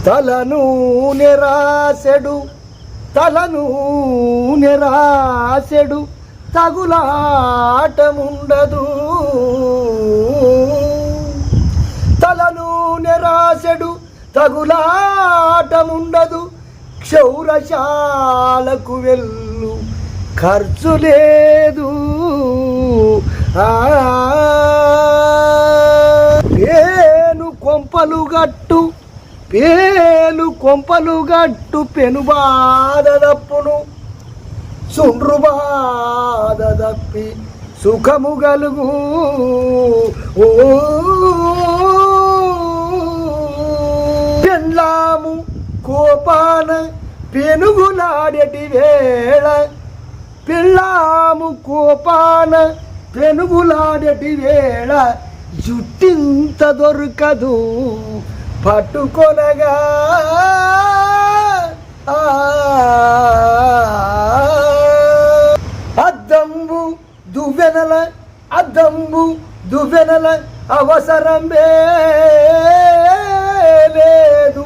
తలను నిరాశడు తగులాటముండదు. తలను నిరాశడు తగులాటముండదు. క్షౌరశాలకు వెళ్ళు ఖర్చు లేదు. పేలు కొంపలు గట్టు పెనుబాధ దప్పును. సుండ్రు బాధ దప్పి సుఖము గలుగు. పెళ్ళాము కోపాన పెనుగులాడటి వేళ, పెళ్ళాము కోపాన పెనుగులాడటి వేళ జుట్టింత దొరకదు పట్టుకొనగా. అద్దంబు దువ్వెనల అవసరమే లేదు.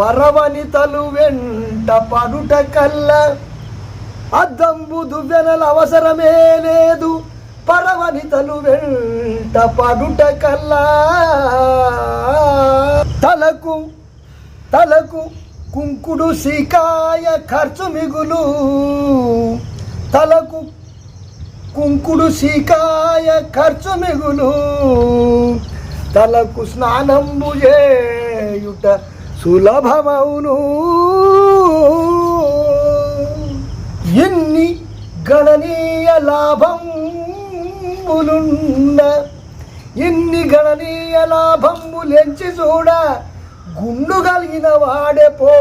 పరవనితలు వెంట పడుట కల్లా. అద్దంబు దువ్వెనల అవసరమే లేదు. పరవనితలు వెంట పడుట కల్లా. తలకు కుంకుడు సీకాయ ఖర్చు మిగులు. తలకు కుంకుడు సీకాయ ఖర్చు మిగులు. తలకు స్నానంబు చేయుట సులభమౌను. ఎన్ని గణనీయ లాభంబులెంచి చూడ గుండు కలిగిన వాడే పో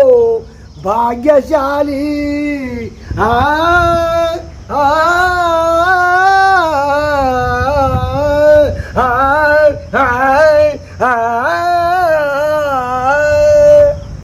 భాగ్యశాలి. ఆ